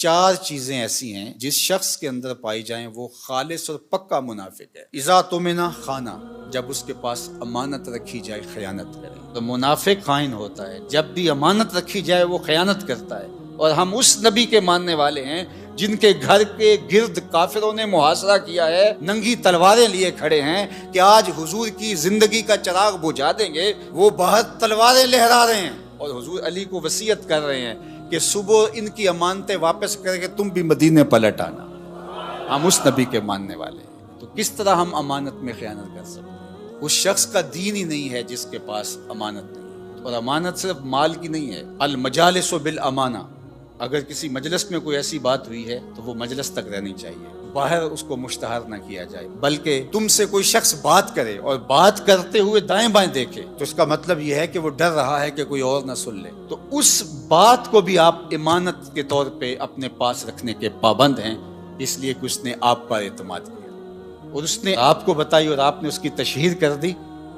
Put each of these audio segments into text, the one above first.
चार चीजें ऐसी हैं जिस शख्स के अंदर पाई जाएं वो खालिस और पक्का मुनाफिक है। इज़ा तुमिना खाना, जब उसके पास अमानत रखी जाए खयानत करे। तो मुनाफिक खाइन होता है, जब भी अमानत रखी जाए वो खयानत करता है। और हम उस नबी के मानने वाले हैं जिनके घर के गिर्द काफिरों ने मुहासरा किया है, नंगी तलवारें लिए खड़े हैं कि आज हुजूर की जिंदगी का चिराग बुझा देंगे। वो बाहर तलवारें लहरा रहे हैं और हुजूर अली को वसीयत कर रहे हैं कि सुबह इनकी अमानतें वापस करके तुम भी मदीने पलट आना। हम उस नबी के मानने वाले हैं, तो किस तरह हम अमानत में खयानत कर सकते हैं? उस शख्स का दीन ही नहीं है जिसके पास अमानत नहीं है। और अमानत सिर्फ माल की नहीं है। अल मजालिसु बिल अमाना, अगर किसी मजलिस में कोई ऐसी बात हुई है तो वो मजलिस तक रहनी चाहिए, बाहर उसको मुश्तहर न किया जाए। बल्कि तुमसे कोई शख्स बात करे और बात करते हुए दाएं बाएं देखे तो इसका मतलब यह है कि वो डर रहा है कि कोई और ना सुन ले। तो उस बात को भी आप इमानत के तौर पे अपने पास रखने के पाबंद हैं, इसलिए कि उसने आप पर एतमाद किया और उसने आपको बताई और आपने उसकी तशहीर कर दी,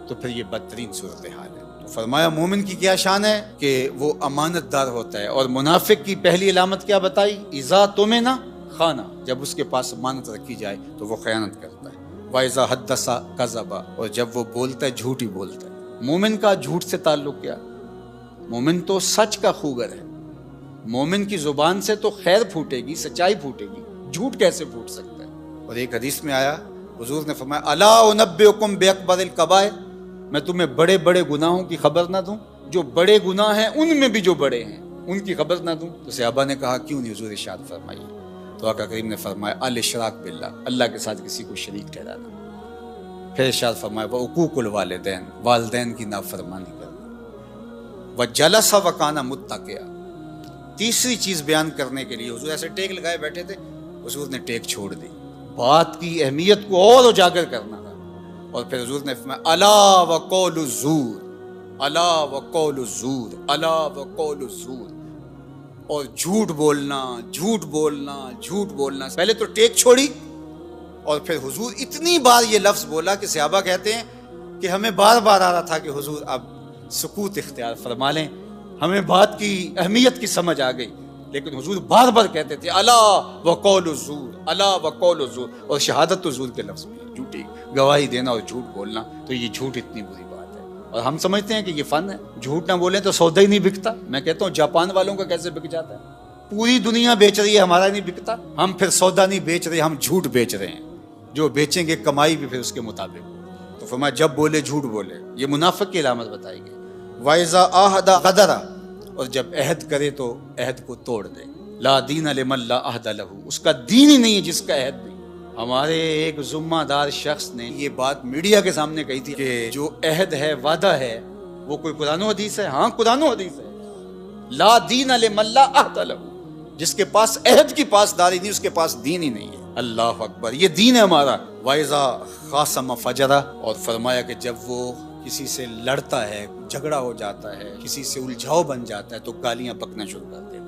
तो फिर ये बदतरीन सूरत हाल है। तो फरमाया मोमिन की क्या शान है कि वो अमानतदार होता है। और मुनाफिक की पहली अलामत क्या बताई? इज़ा तुमिना खाना, जब उसके पास अमानत रखी जाए तो वो खयानत करता है। वाइज़ा हद्दसा कज़बा, और जब वो बोलता है झूठ ही बोलता है। मोमिन का झूठ से ताल्लुक क्या? मोमिन तो सच का खूगर है। मोमिन की जुबान से तो खैर फूटेगी, सच्चाई फूटेगी, झूठ कैसे फूट सकता है? और एक हदीस में आया, हुजूर ने फरमाया अला उनब्बिउकुम बिअकबरिल कबाइर, मैं तुम्हें बड़े बड़े गुनाहों की खबर ना दूं? जो बड़े गुनाह हैं उनमें भी जो बड़े हैं उनकी खबर ना दूं? तो सहाबा ने कहा क्यों नहीं हुजूर, इरशाद फरमाइए। तो आका करीम ने फरमाया अल इशराक बिल्लाह, अल्लाह के साथ किसी को शरीक ठहराना। फिर इरशाद फरमाया व उकूकुल वालिदैन, वालिदैन की नाफरमानी करना। व जलसा व काना मुत्तकिया, तीसरी चीज बयान करने के लिए हुजूर ऐसे टेक लगाए बैठे थे, हुजूर ने टेक छोड़ दी, बात की अहमियत को और उजागर करना था। और फिर हुजूर ने फरमाया अला व कौलु ज़ूर, अला व कौलु ज़ूर, अला व कौलु ज़ूर, और झूठ बोलना, झूठ बोलना, झूठ बोलना। पहले तो टेक छोड़ी और फिर हुजूर इतनी बार ये लफ्ज बोला कि सहाबा कहते हैं कि हमें बार बार आ रहा था कि हुजूर अब सुकूत इख्तियार फरमा लें, हमें बात की अहमियत की समझ आ गई। लेकिन हुजूर बार बार कहते थे अला व कौलु ज़ूर, अला व कौलु ज़ूर। और शहादत तो ज़ूर के लफ्ज भी है, झूठी गवाही देना और झूठ बोलना। तो ये झूठ इतनी बुरी बात है और हम समझते हैं कि ये फन है, झूठ ना बोलें तो सौदा ही नहीं बिकता। मैं कहता हूँ जापान वालों का कैसे बिक जाता है, पूरी दुनिया बेच रही है, हमारा नहीं बिकता। हम फिर सौदा नहीं बेच रहे, हम झूठ बेच रहे हैं। जो बेचेंगे कमाई भी फिर उसके मुताबिक। तो फरमाया जब बोले झूठ बोले, ये मुनाफिक की अलामत बताई गई। वाइज़ा आहदा गदरा, और जब अहद करे तो अहद को तोड़ दे। ला दीन लिमन ला अहद लहू, उसका दीन ही नहीं है जिसका अहद नहीं। हमारे एक जुम्मादार शख्स ने ये बात मीडिया के सामने कही थी कि जो अहद है, वादा है, वो कोई कुरान व हदीस है? हाँ, कुरान व हदीस है। ला दीन लिमन ला अहद लहू, जिसके पास अहद की पासदारी नहीं, उसके पास दीन ही नहीं है। अल्लाह अकबर, ये दीन है हमारा। वाइज़ा खासम फजरा, और फरमाया कि जब वो किसी से लड़ता है, झगड़ा हो जाता है, किसी से उलझाव बन जाता है, तो गालियां बकना शुरू कर देता है।